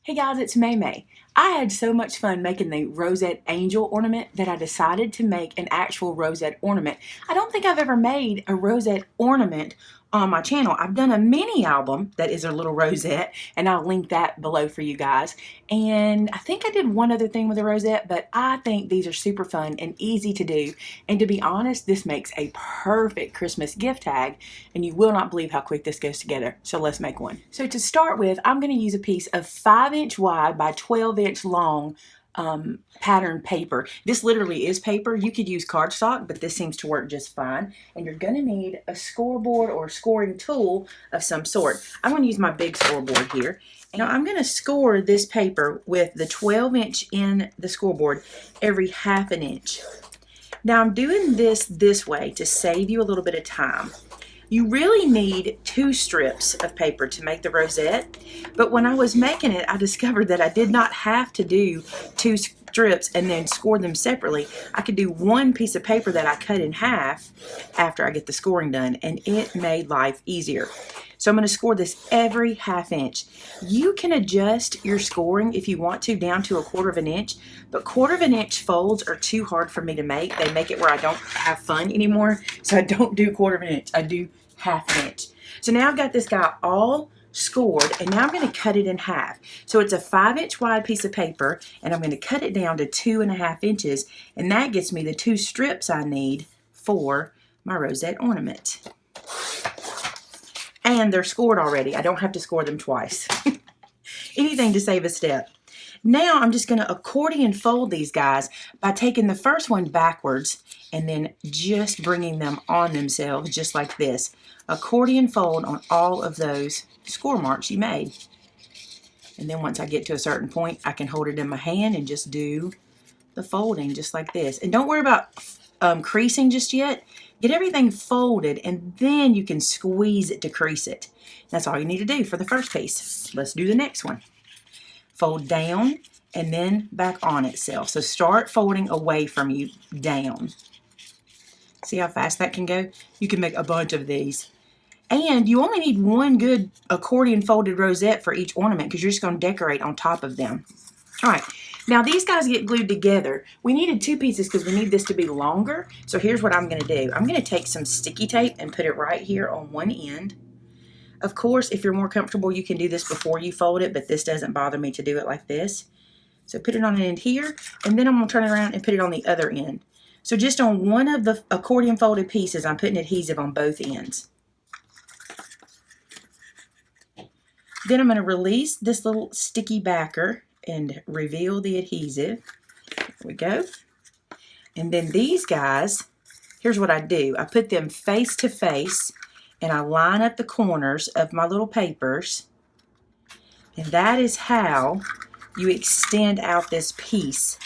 Hey guys, it's Maymay. I had so much fun making the Rosette angel ornament that I decided to make an actual Rosette ornament. I don't think I've ever made a Rosette ornament on my channel. I've done a mini album that is a little rosette, and I'll link that below for you guys. And I think I did one other thing with a rosette, but I think these are super fun and easy to do. And to be honest, this makes a perfect Christmas gift tag, and you will not believe how quick this goes together. So let's make one. So to start with, I'm going to use a piece of 5-inch wide by 12-inch long pattern paper. This literally is paper. You could use cardstock, but this seems to work just fine. And you're going to need a scoreboard or a scoring tool of some sort. I'm going to use my big scoreboard here. And I'm going to score this paper with the 12-inch in the scoreboard every 1/2 inch. Now I'm doing this way to save you a little bit of time. You really need 2 strips of paper to make the rosette, but when I was making it, I discovered that I did not have to do 2 strips and then score them separately. I could do 1 piece of paper that I cut in half after I get the scoring done, and it made life easier. So I'm going to score this every 1/2 inch. You can adjust your scoring if you want to down to a 1/4 inch, but 1/4 inch folds are too hard for me to make. They make it where I don't have fun anymore, so I don't do 1/4 inch. I do 1/2 inch. So now I've got this guy all scored, and now I'm going to cut it in half. So it's a 5-inch wide piece of paper, and I'm going to cut it down to 2.5 inches, and that gets me the 2 strips I need for my rosette ornament. And they're scored already. I don't have to score them twice. Anything to save a step. Now I'm just going to accordion fold these guys by taking the first one backwards and then just bringing them on themselves just like this. Accordion fold on all of those score marks you made. And then once I get to a certain point, I can hold it in my hand and just do the folding just like this. And don't worry about creasing just yet. Get everything folded, and then you can squeeze it to crease it. That's all you need to do for the first piece. Let's do the next one. Fold down and then back on itself. So start folding away from you down. See how fast that can go? You can make a bunch of these. And you only need 1 good accordion folded rosette for each ornament because you're just going to decorate on top of them. All right. Now these guys get glued together. We needed 2 pieces because we need this to be longer. So here's what I'm going to do. I'm going to take some sticky tape and put it right here on one end. Of course, if you're more comfortable, you can do this before you fold it, but this doesn't bother me to do it like this. So put it on an end here, and then I'm going to turn it around and put it on the other end. So just on one of the accordion folded pieces, I'm putting adhesive on both ends. Then I'm going to release this little sticky backer and reveal the adhesive. There we go. And then these guys, here's what I do. I put them face to face, and I line up the corners of my little papers. And that is how you extend out this piece.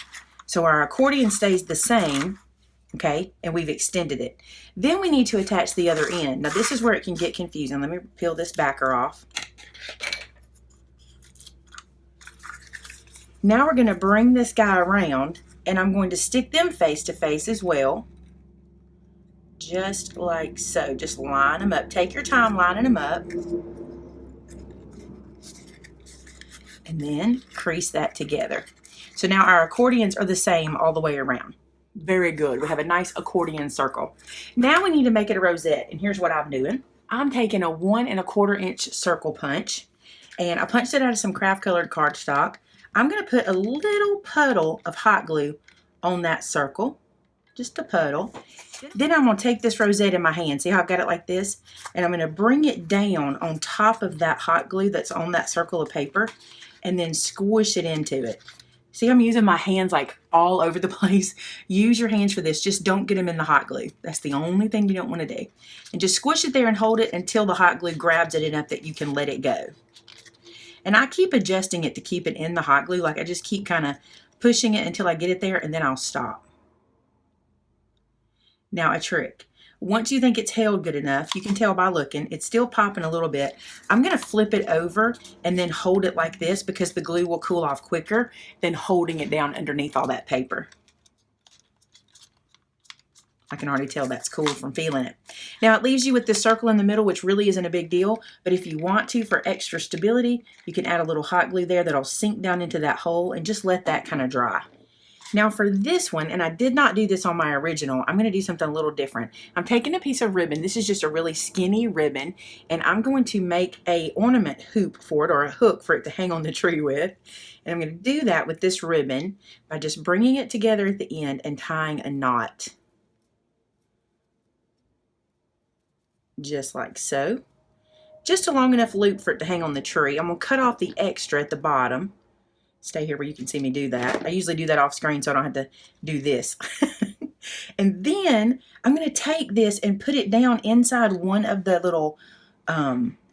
So our accordion stays the same, okay, and we've extended it. Then we need to attach the other end. Now this is where it can get confusing. Let me peel this backer off. Now we're going to bring this guy around, and I'm going to stick them face to face as well. Just like so. Just line them up. Take your time lining them up. And then crease that together. So now our accordions are the same all the way around. Very good. We have a nice accordion circle. Now we need to make it a rosette, and here's what I'm doing. I'm taking a 1 1/4 inch circle punch, and I punched it out of some craft colored cardstock. I'm going to put a little puddle of hot glue on that circle, just a puddle. Then I'm going to take this rosette in my hand. See how I've got it like this? And I'm going to bring it down on top of that hot glue that's on that circle of paper and then squish it into it. See, I'm using my hands like all over the place. Use your hands for this. Just don't get them in the hot glue. That's the only thing you don't want to do. And just squish it there and hold it until the hot glue grabs it enough that you can let it go. And I keep adjusting it to keep it in the hot glue. Like I just keep kind of pushing it until I get it there, and then I'll stop. Now a trick. Once you think it's held good enough, you can tell by looking, it's still popping a little bit. I'm going to flip it over and then hold it like this because the glue will cool off quicker than holding it down underneath all that paper. I can already tell that's cool from feeling it. Now it leaves you with this circle in the middle, which really isn't a big deal, but if you want to, for extra stability, you can add a little hot glue there that'll sink down into that hole and just let that kind of dry. Now for this one, and I did not do this on my original, I'm going to do something a little different. I'm taking a piece of ribbon. This is just a really skinny ribbon, and I'm going to make a ornament hoop for it, or a hook for it to hang on the tree with. And I'm going to do that with this ribbon by just bringing it together at the end and tying a knot. Just like so. Just a long enough loop for it to hang on the tree. I'm going to cut off the extra at the bottom. Stay here where you can see me do that. I usually do that off screen so I don't have to do this. And then I'm going to take this and put it down inside one of the little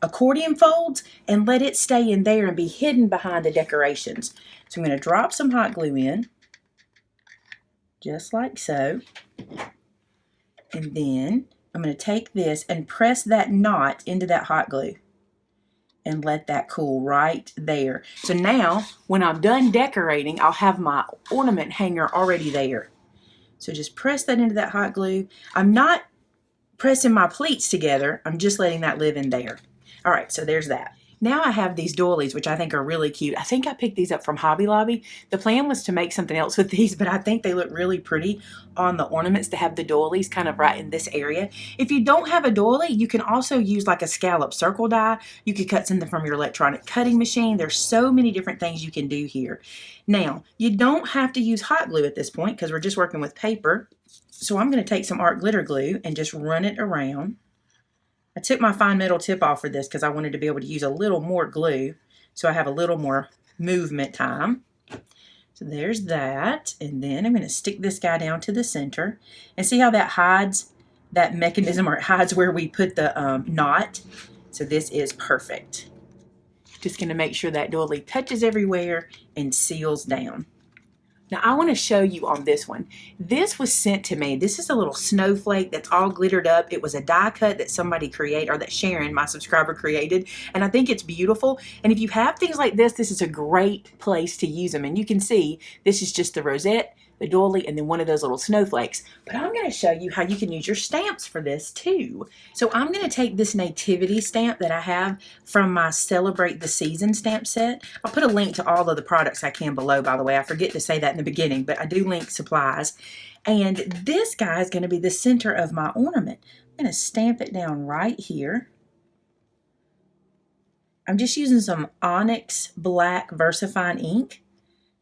accordion folds and let it stay in there and be hidden behind the decorations. So I'm going to drop some hot glue in, just like so. And then I'm going to take this and press that knot into that hot glue and let that cool right there. So now, when I'm done decorating, I'll have my ornament hanger already there. So just press that into that hot glue. I'm not pressing my pleats together. I'm just letting that live in there. All right, so there's that. Now I have these doilies, which I think are really cute. I think I picked these up from Hobby Lobby. The plan was to make something else with these, but I think they look really pretty on the ornaments to have the doilies kind of right in this area. If you don't have a doily, you can also use like a scallop circle die. You could cut something from your electronic cutting machine. There's so many different things you can do here. Now, you don't have to use hot glue at this point because we're just working with paper. So I'm going to take some art glitter glue and just run it around. I took my fine metal tip off for this because I wanted to be able to use a little more glue so I have a little more movement time. So there's that. And then I'm going to stick this guy down to the center. And see how that hides that mechanism, or it hides where we put the knot. So this is perfect. Just going to make sure that doily touches everywhere and seals down. Now I want to show you on this one. This was sent to me. This is a little snowflake that's all glittered up. It was a die cut that somebody created, or that Sharon, my subscriber, created. And I think it's beautiful. And if you have things like this, this is a great place to use them. And you can see this is just the rosette, the doily, and then one of those little snowflakes. But I'm going to show you how you can use your stamps for this too. So I'm going to take this nativity stamp that I have from my Celebrate the Season stamp set. I'll put a link to all of the products I can below, by the way. I forget to say that in the beginning, but I do link supplies. And this guy is going to be the center of my ornament. I'm going to stamp it down right here. I'm just using some Onyx Black VersaFine ink.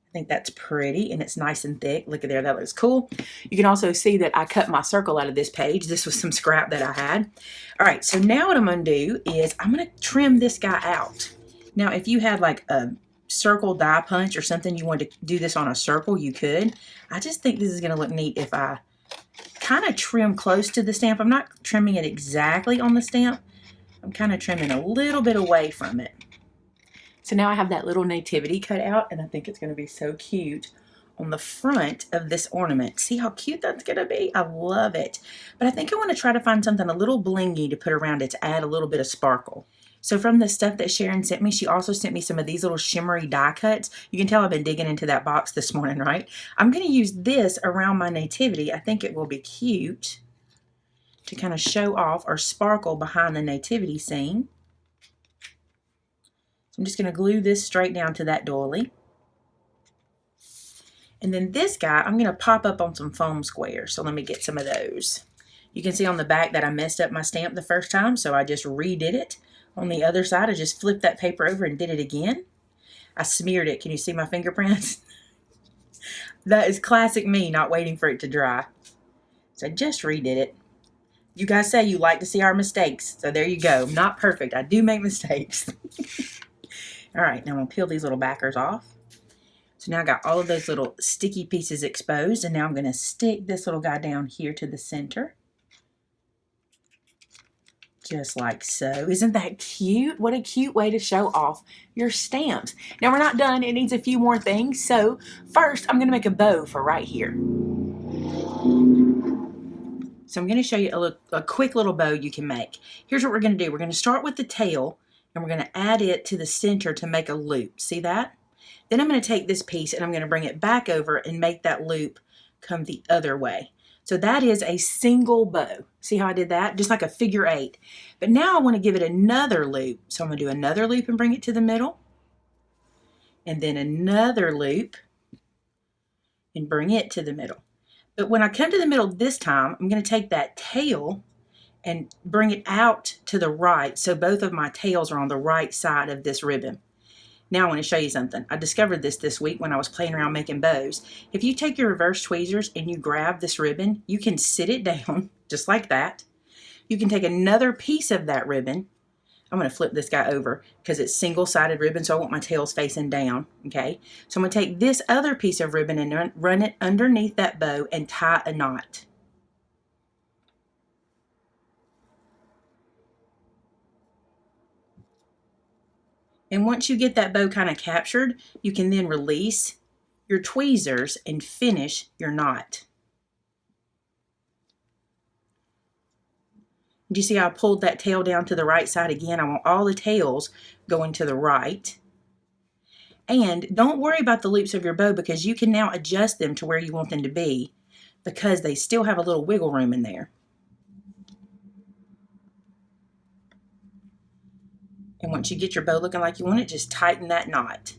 I think that's pretty, and it's nice and thick. Look at there, that looks cool. You can also see that I cut my circle out of this page. This was some scrap that I had. All right, so now what I'm going to do is I'm going to trim this guy out. Now, if you had like a circle die punch or something, you wanted to do this on a circle, you could. I just think this is going to look neat if I kind of trim close to the stamp. I'm not trimming it exactly on the stamp. I'm kind of trimming a little bit away from it. So now I have that little nativity cut out, and I think it's going to be so cute on the front of this ornament. See how cute that's going to be? I love it. But I think I want to try to find something a little blingy to put around it to add a little bit of sparkle. So from the stuff that Sharon sent me, she also sent me some of these little shimmery die cuts. You can tell I've been digging into that box this morning, right? I'm going to use this around my nativity. I think it will be cute to kind of show off or sparkle behind the nativity scene. I'm just going to glue this straight down to that doily. And then this guy, I'm going to pop up on some foam squares. So let me get some of those. You can see on the back that I messed up my stamp the first time, so I just redid it. On the other side, I just flipped that paper over and did it again. I smeared it. Can you see my fingerprints? That is classic me, not waiting for it to dry. So I just redid it. You guys say you like to see our mistakes, so there you go. I'm not perfect. I do make mistakes. All right, now I'm going to peel these little backers off. So now I got all of those little sticky pieces exposed, and now I'm going to stick this little guy down here to the center. Just like so. Isn't that cute? What a cute way to show off your stamps. Now we're not done. It needs a few more things. So first, I'm going to make a bow for right here. So I'm going to show you a quick little bow you can make. Here's what we're going to do. We're going to start with the tail, and we're going to add it to the center to make a loop. See that? Then I'm going to take this piece and I'm going to bring it back over and make that loop come the other way. So that is a single bow. See how I did that? Just like a figure 8. But now I want to give it another loop. So I'm going to do another loop and bring it to the middle. And then another loop and bring it to the middle. But when I come to the middle this time, I'm going to take that tail and bring it out to the right. So both of my tails are on the right side of this ribbon. Now I want to show you something. I discovered this week when I was playing around making bows. If you take your reverse tweezers and you grab this ribbon, you can sit it down just like that. You can take another piece of that ribbon. I'm going to flip this guy over because it's single-sided ribbon, so I want my tails facing down, okay? So I'm going to take this other piece of ribbon and run it underneath that bow and tie a knot. And once you get that bow kind of captured, you can then release your tweezers and finish your knot. Do you see how I pulled that tail down to the right side again? I want all the tails going to the right. And don't worry about the loops of your bow because you can now adjust them to where you want them to be because they still have a little wiggle room in there. And once you get your bow looking like you want it, just tighten that knot.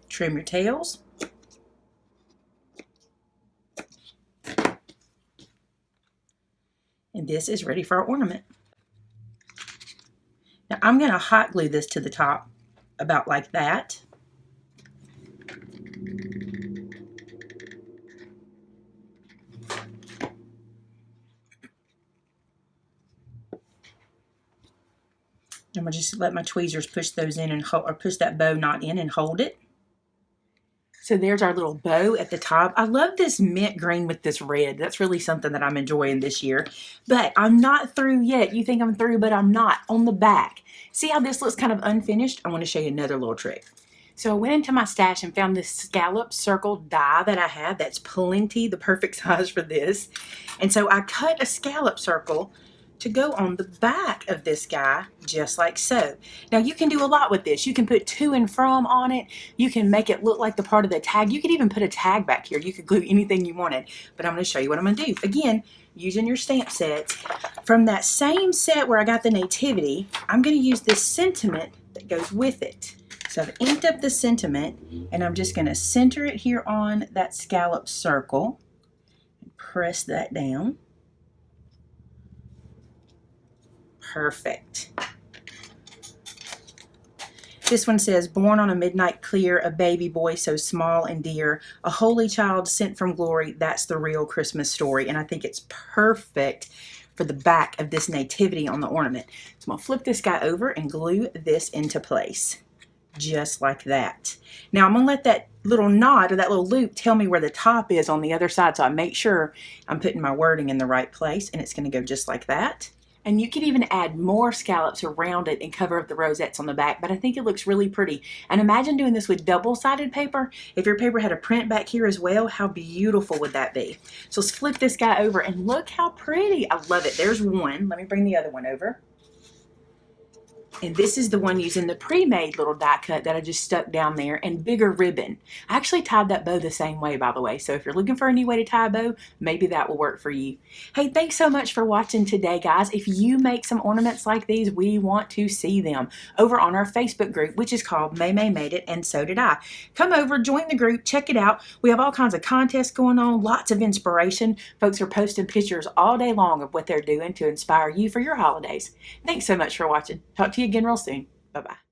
Trim your tails. And this is ready for our ornament. Now I'm going to hot glue this to the top about like that. I'm going to just let my tweezers push those in and hold, or push that bow knot in and hold it. So there's our little bow at the top. I love this mint green with this red. That's really something that I'm enjoying this year. But I'm not through yet. You think I'm through, but I'm not. On the back. See how this looks kind of unfinished? I want to show you another little trick. So I went into my stash and found this scallop circle die that I have that's plenty, the perfect size for this. And so I cut a scallop circle to go on the back of this guy, just like so. Now you can do a lot with this. You can put to and from on it. You can make it look like the part of the tag. You could even put a tag back here. You could glue anything you wanted. But I'm going to show you what I'm going to do. Again, using your stamp sets. From that same set where I got the nativity, I'm going to use this sentiment that goes with it. So I've inked up the sentiment, and I'm just going to center it here on that scallop circle. Press that down. Perfect. This one says, born on a midnight clear, a baby boy so small and dear, a holy child sent from glory, that's the real Christmas story. And I think it's perfect for the back of this nativity on the ornament. So I'm going to flip this guy over and glue this into place. Just like that. Now I'm going to let that little knot or that little loop tell me where the top is on the other side, so I make sure I'm putting my wording in the right place, and it's going to go just like that. And you could even add more scallops around it and cover up the rosettes on the back, but I think it looks really pretty. And imagine doing this with double-sided paper. If your paper had a print back here as well, how beautiful would that be? So let's flip this guy over and look how pretty. I love it. There's one. Let me bring the other one over. And this is the one using the pre-made little die cut that I just stuck down there and bigger ribbon. I actually tied that bow the same way, by the way. So if you're looking for a new way to tie a bow, maybe that will work for you. Hey, thanks so much for watching today, guys. If you make some ornaments like these, we want to see them over on our Facebook group, which is called Maymay Made It, and so did I. Come over, join the group, check it out. We have all kinds of contests going on, lots of inspiration. Folks are posting pictures all day long of what they're doing to inspire you for your holidays. Thanks so much for watching. Talk to you again real soon. Bye-bye.